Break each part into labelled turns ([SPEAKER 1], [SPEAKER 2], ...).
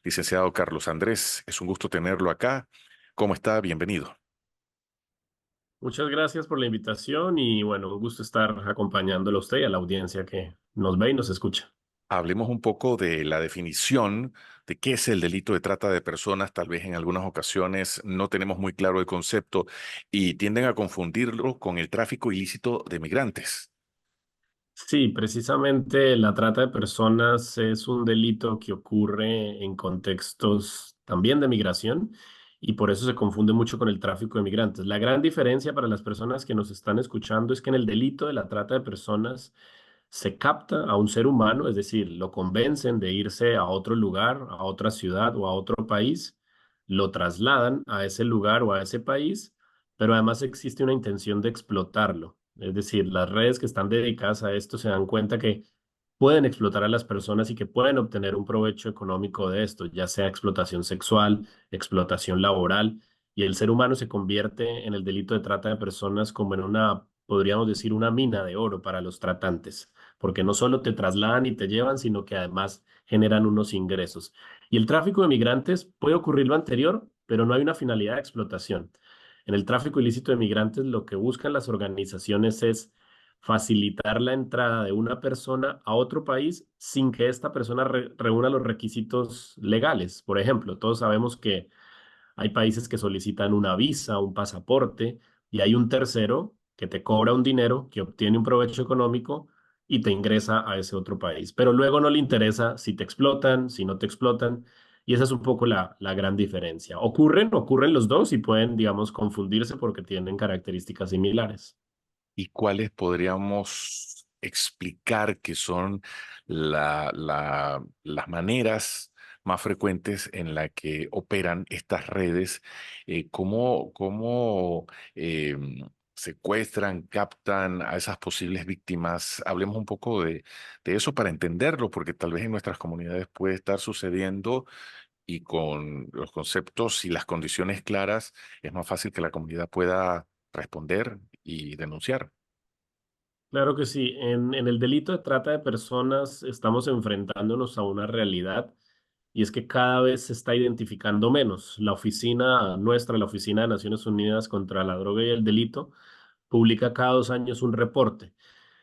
[SPEAKER 1] Licenciado Carlos Andrés, es un gusto tenerlo acá. ¿Cómo está? Bienvenido.
[SPEAKER 2] Muchas gracias por la invitación y bueno, un gusto estar acompañándolo a usted y a la audiencia que nos ve y nos escucha.
[SPEAKER 1] Hablemos un poco de la definición de qué es el delito de trata de personas. Tal vez en algunas ocasiones no tenemos muy claro el concepto y tienden a confundirlo con el tráfico ilícito de migrantes.
[SPEAKER 2] Sí, precisamente la trata de personas es un delito que ocurre en contextos también de migración y por eso se confunde mucho con el tráfico de migrantes. La gran diferencia para las personas que nos están escuchando es que en el delito de la trata de personas se capta a un ser humano, es decir, lo convencen de irse a otro lugar, a otra ciudad o a otro país, lo trasladan a ese lugar o a ese país, pero además existe una intención de explotarlo. Es decir, las redes que están dedicadas a esto se dan cuenta que pueden explotar a las personas y que pueden obtener un provecho económico de esto, ya sea explotación sexual, explotación laboral, y el ser humano se convierte en el delito de trata de personas como en una, podríamos decir, una mina de oro para los tratantes, porque no solo te trasladan y te llevan, sino que además generan unos ingresos. Y el tráfico de migrantes puede ocurrir lo anterior, pero no hay una finalidad de explotación. En el tráfico ilícito de migrantes, lo que buscan las organizaciones es facilitar la entrada de una persona a otro país sin que esta persona reúna los requisitos legales. Por ejemplo, todos sabemos que hay países que solicitan una visa, un pasaporte, y hay un tercero que te cobra un dinero, que obtiene un provecho económico y te ingresa a ese otro país. Pero luego no le interesa si te explotan, si no te explotan, y esa es un poco la gran diferencia. Ocurren los dos y pueden, digamos, confundirse porque tienen características similares.
[SPEAKER 1] ¿Y cuáles podríamos explicar que son las maneras más frecuentes en la que operan estas redes? ¿Cómo secuestran, captan a esas posibles víctimas? Hablemos un poco de eso para entenderlo, porque tal vez en nuestras comunidades puede estar sucediendo y con los conceptos y las condiciones claras es más fácil que la comunidad pueda responder y denunciar.
[SPEAKER 2] Claro que sí. En el delito de trata de personas estamos enfrentándonos a una realidad y es que cada vez se está identificando menos. La oficina nuestra, la Oficina de Naciones Unidas contra la Droga y el Delito, publica cada 2 años un reporte.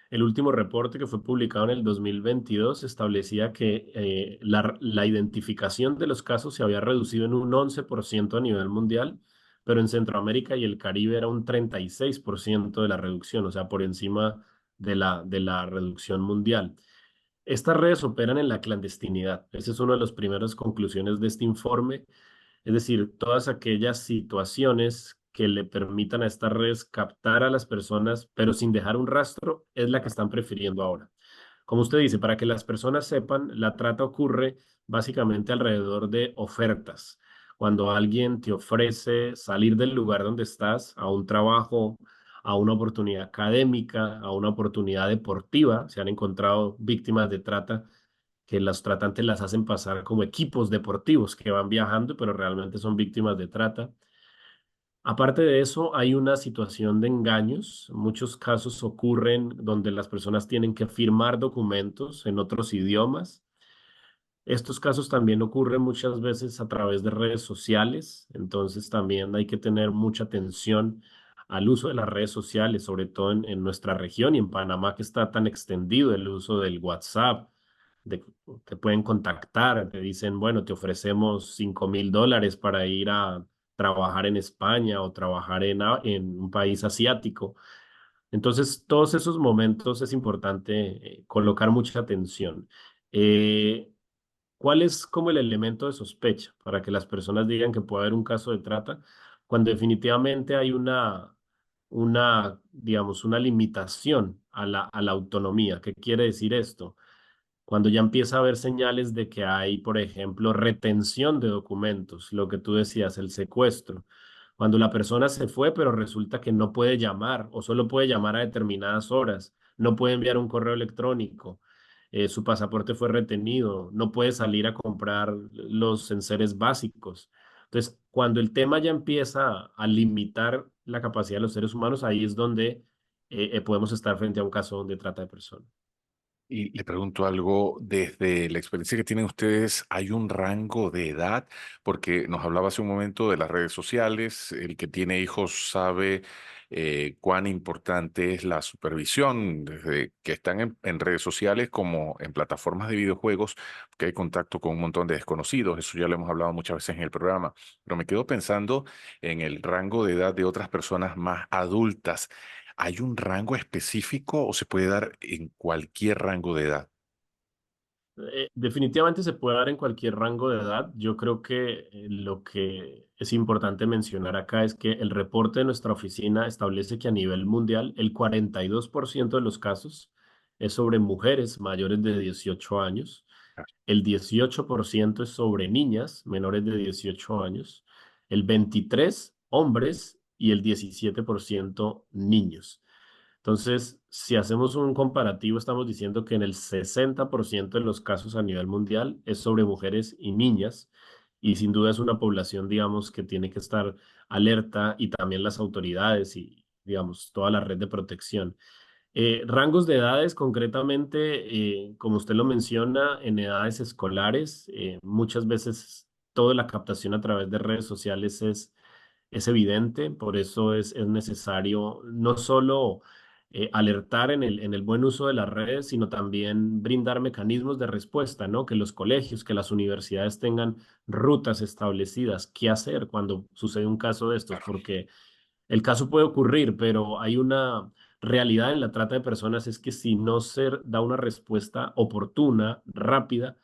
[SPEAKER 2] El último reporte que fue publicado en el 2022 establecía que la identificación de los casos se había reducido en un 11% a nivel mundial, pero en Centroamérica y el Caribe era un 36% de la reducción, o sea, por encima de la reducción mundial. Estas redes operan en la clandestinidad. Esa es una de las primeras conclusiones de este informe, es decir, todas aquellas situaciones que le permitan a estas redes captar a las personas, pero sin dejar un rastro, es la que están prefiriendo ahora. Como usted dice, para que las personas sepan, la trata ocurre básicamente alrededor de ofertas. Cuando alguien te ofrece salir del lugar donde estás a un trabajo, a una oportunidad académica, a una oportunidad deportiva, se han encontrado víctimas de trata que los tratantes las hacen pasar como equipos deportivos que van viajando, pero realmente son víctimas de trata. Aparte de eso, hay una situación de engaños. Muchos casos ocurren donde las personas tienen que firmar documentos en otros idiomas. Estos casos también ocurren muchas veces a través de redes sociales, entonces también hay que tener mucha atención al uso de las redes sociales, sobre todo en nuestra región y en Panamá que está tan extendido el uso del WhatsApp, de, te pueden contactar, te dicen, bueno, te ofrecemos $5,000 para ir a trabajar en España o trabajar en un país asiático. Entonces, todos esos momentos es importante colocar mucha atención. Eh, ¿Cuál es como el elemento de sospecha para que las personas digan que puede haber un caso de trata cuando definitivamente hay digamos, una limitación a la autonomía? ¿Qué quiere decir esto? Cuando ya empieza a haber señales de que hay, por ejemplo, retención de documentos, lo que tú decías, el secuestro. Cuando la persona se fue, pero resulta que no puede llamar o solo puede llamar a determinadas horas, no puede enviar un correo electrónico, su pasaporte fue retenido, no puede salir a comprar los enseres básicos. Entonces, cuando el tema ya empieza a limitar la capacidad de los seres humanos, ahí es donde podemos estar frente a un caso de trata de personas.
[SPEAKER 1] Y le pregunto algo, desde la experiencia que tienen ustedes, ¿hay un rango de edad? Porque nos hablaba hace un momento de las redes sociales, el que tiene hijos sabe cuán importante es la supervisión, desde que están en redes sociales como en plataformas de videojuegos, que hay contacto con un montón de desconocidos, eso ya lo hemos hablado muchas veces en el programa, pero me quedo pensando en el rango de edad de otras personas más adultas. ¿Hay un rango específico o se puede dar en cualquier rango de edad?
[SPEAKER 2] Definitivamente se puede dar en cualquier rango de edad. Yo creo que lo que es importante mencionar acá es que el reporte de nuestra oficina establece que a nivel mundial el 42% de los casos es sobre mujeres mayores de 18 años, el 18% es sobre niñas menores de 18 años, el 23% hombres y el 17% niños. Entonces, si hacemos un comparativo, estamos diciendo que en el 60% de los casos a nivel mundial es sobre mujeres y niñas, y sin duda es una población, digamos, que tiene que estar alerta y también las autoridades y, digamos, toda la red de protección. Rangos de edades, concretamente, como usted lo menciona, en edades escolares, muchas veces toda la captación a través de redes sociales es evidente, por eso es necesario no solo alertar en el buen uso de las redes, sino también brindar mecanismos de respuesta, ¿no? Que los colegios, que las universidades tengan rutas establecidas, qué hacer cuando sucede un caso de estos, porque el caso puede ocurrir, pero hay una realidad en la trata de personas, es que si no se da una respuesta oportuna, rápida,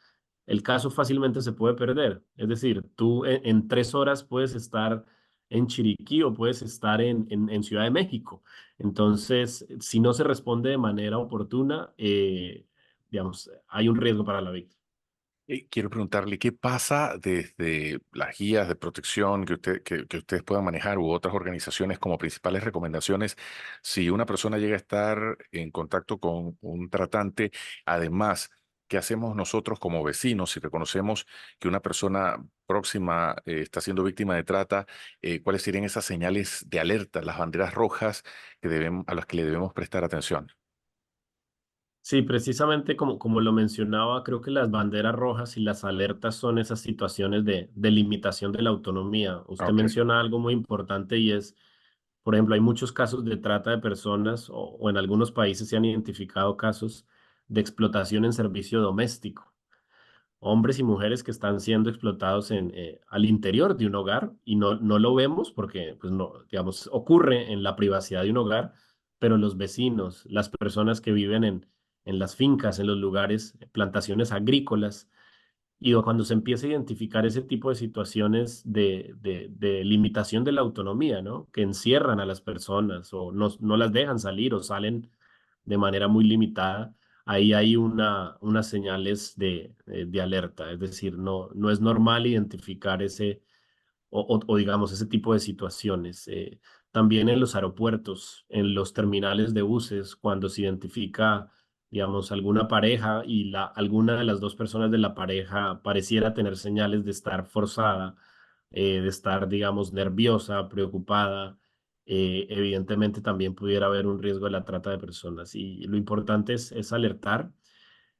[SPEAKER 2] el caso fácilmente se puede perder. Es decir, tú en 3 horas puedes estar en Chiriquí o puedes estar en Ciudad de México. Entonces, si no se responde de manera oportuna, digamos, hay un riesgo para la víctima.
[SPEAKER 1] Quiero preguntarle, ¿qué pasa desde las guías de protección que ustedes puedan manejar u otras organizaciones como principales recomendaciones si una persona llega a estar en contacto con un tratante? Además, ¿qué hacemos nosotros como vecinos si reconocemos que una persona próxima está siendo víctima de trata? ¿Cuáles serían esas señales de alerta, las banderas rojas a las que le debemos prestar atención?
[SPEAKER 2] Sí, precisamente como lo mencionaba, creo que las banderas rojas y las alertas son esas situaciones de limitación de la autonomía. Usted
[SPEAKER 1] Ok,
[SPEAKER 2] menciona algo muy importante y es, por ejemplo, hay muchos casos de trata de personas o en algunos países se han identificado casos de explotación en servicio doméstico, hombres y mujeres que están siendo explotados al interior de un hogar y no lo vemos porque, pues no, digamos, ocurre en la privacidad de un hogar, pero los vecinos, las personas que viven en las fincas, en los lugares, plantaciones agrícolas, y cuando se empieza a identificar ese tipo de situaciones de limitación de la autonomía, ¿no? Que encierran a las personas o no las dejan salir o salen de manera muy limitada, ahí hay unas señales de alerta. Es decir, no es normal identificar o digamos ese tipo de situaciones. También en los aeropuertos, en los terminales de buses, cuando se identifica, digamos, alguna pareja y alguna de las dos personas de la pareja pareciera tener señales de estar forzada, de estar, digamos, nerviosa, preocupada. Evidentemente también pudiera haber un riesgo de la trata de personas y lo importante es alertar.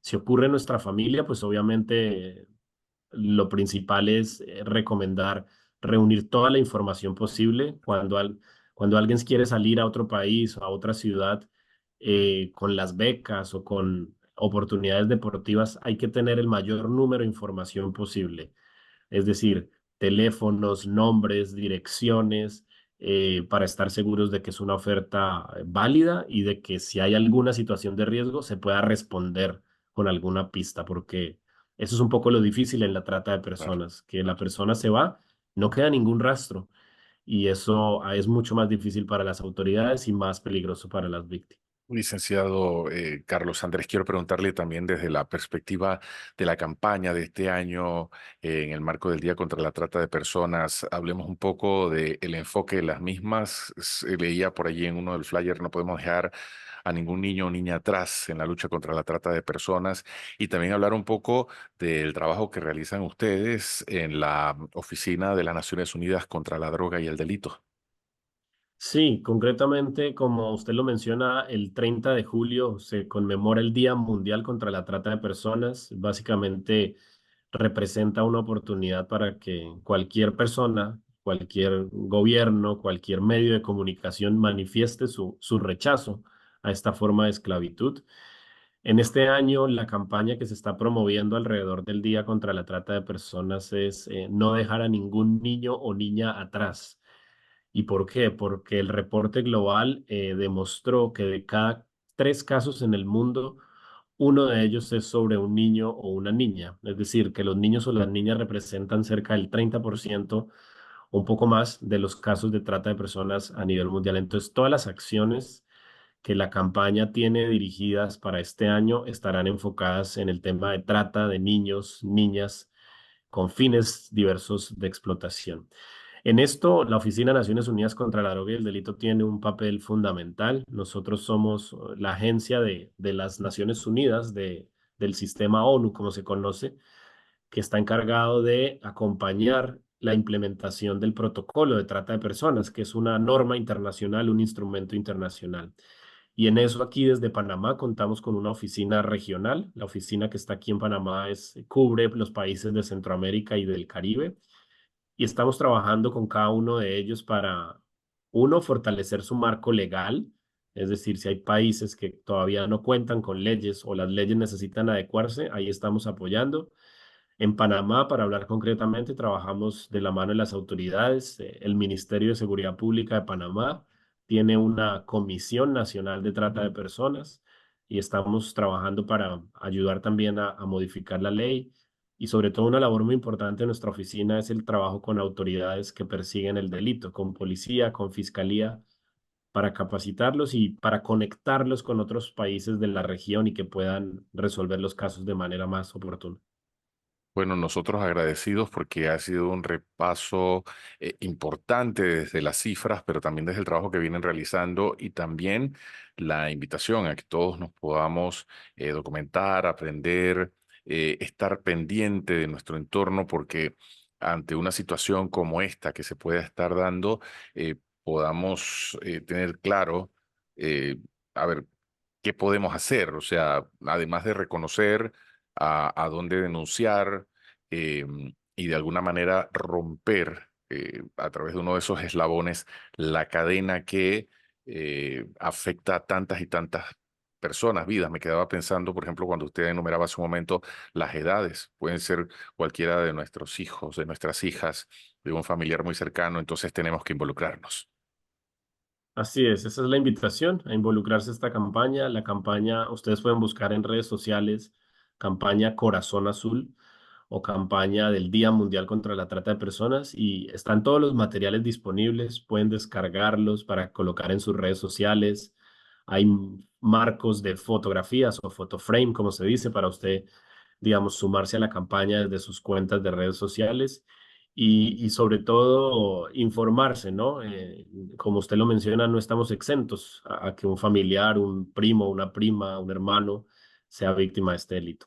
[SPEAKER 2] Si ocurre en nuestra familia, pues obviamente lo principal es recomendar reunir toda la información posible cuando alguien quiere salir a otro país o a otra ciudad con las becas o con oportunidades deportivas, hay que tener el mayor número de información posible. Es decir, teléfonos, nombres, direcciones, para estar seguros de que es una oferta válida y de que si hay alguna situación de riesgo se pueda responder con alguna pista, porque eso es un poco lo difícil en la trata de
[SPEAKER 1] claro,
[SPEAKER 2] personas, que la
[SPEAKER 1] claro.
[SPEAKER 2] persona se va, no queda ningún rastro y eso es mucho más difícil para las autoridades y más peligroso para las víctimas.
[SPEAKER 1] Licenciado Carlos Andrés, quiero preguntarle también desde la perspectiva de la campaña de este año en el marco del Día contra la Trata de Personas. Hablemos un poco del enfoque de las mismas. Leía por allí en uno del flyer, no podemos dejar a ningún niño o niña atrás en la lucha contra la trata de personas y también hablar un poco del trabajo que realizan ustedes en la Oficina de las Naciones Unidas contra la Droga y el Delito.
[SPEAKER 2] Sí, concretamente, como usted lo menciona, el 30 de julio se conmemora el Día Mundial contra la Trata de Personas. Básicamente representa una oportunidad para que cualquier persona, cualquier gobierno, cualquier medio de comunicación manifieste su rechazo a esta forma de esclavitud. En este año, la campaña que se está promoviendo alrededor del Día contra la Trata de Personas es no dejar a ningún niño o niña atrás. ¿Y por qué? Porque el reporte global demostró que de cada 3 casos en el mundo, uno de ellos es sobre un niño o una niña. Es decir, que los niños o las niñas representan cerca del 30% o un poco más de los casos de trata de personas a nivel mundial. Entonces, todas las acciones que la campaña tiene dirigidas para este año estarán enfocadas en el tema de trata de niños, niñas, con fines diversos de explotación. En esto, la Oficina de Naciones Unidas contra la Droga y el Delito tiene un papel fundamental. Nosotros somos la agencia de las Naciones Unidas, del sistema ONU, como se conoce, que está encargado de acompañar la implementación del protocolo de trata de personas, que es una norma internacional, un instrumento internacional. Y en eso aquí desde Panamá contamos con una oficina regional. La oficina que está aquí en Panamá cubre los países de Centroamérica y del Caribe y estamos trabajando con cada uno de ellos para, uno, fortalecer su marco legal, es decir, si hay países que todavía no cuentan con leyes o las leyes necesitan adecuarse, ahí estamos apoyando. En Panamá, para hablar concretamente, trabajamos de la mano de las autoridades. El Ministerio de Seguridad Pública de Panamá tiene una Comisión Nacional de Trata de Personas y estamos trabajando para ayudar también a modificar la ley. Y sobre todo una labor muy importante de nuestra oficina es el trabajo con autoridades que persiguen el delito, con policía, con fiscalía, para capacitarlos y para conectarlos con otros países de la región y que puedan resolver los casos de manera más oportuna.
[SPEAKER 1] Bueno, nosotros agradecidos porque ha sido un repaso importante desde las cifras, pero también desde el trabajo que vienen realizando y también la invitación a que todos nos podamos documentar, aprender, estar pendiente de nuestro entorno, porque ante una situación como esta que se pueda estar dando, podamos tener claro, eh, a ver, qué podemos hacer. O sea, además de reconocer a dónde denunciar eh, y de alguna manera romper a través de uno de esos eslabones la cadena que afecta a tantas y tantas personas, vidas. Me quedaba pensando, por ejemplo, cuando usted enumeraba hace un momento las edades, pueden ser cualquiera de nuestros hijos, de nuestras hijas, de un familiar muy cercano, entonces tenemos que involucrarnos.
[SPEAKER 2] Así es, esa es la invitación a involucrarse en esta campaña. La campaña, ustedes pueden buscar en redes sociales, campaña Corazón Azul o campaña del Día Mundial contra la Trata de Personas y están todos los materiales disponibles, pueden descargarlos para colocar en sus redes sociales. Hay marcos de fotografías o photoframe, como se dice, para usted, digamos, sumarse a la campaña desde sus cuentas de redes sociales y sobre todo informarse, ¿no? Como usted lo menciona, no estamos exentos a que un familiar, un primo, una prima, un hermano sea víctima de este delito.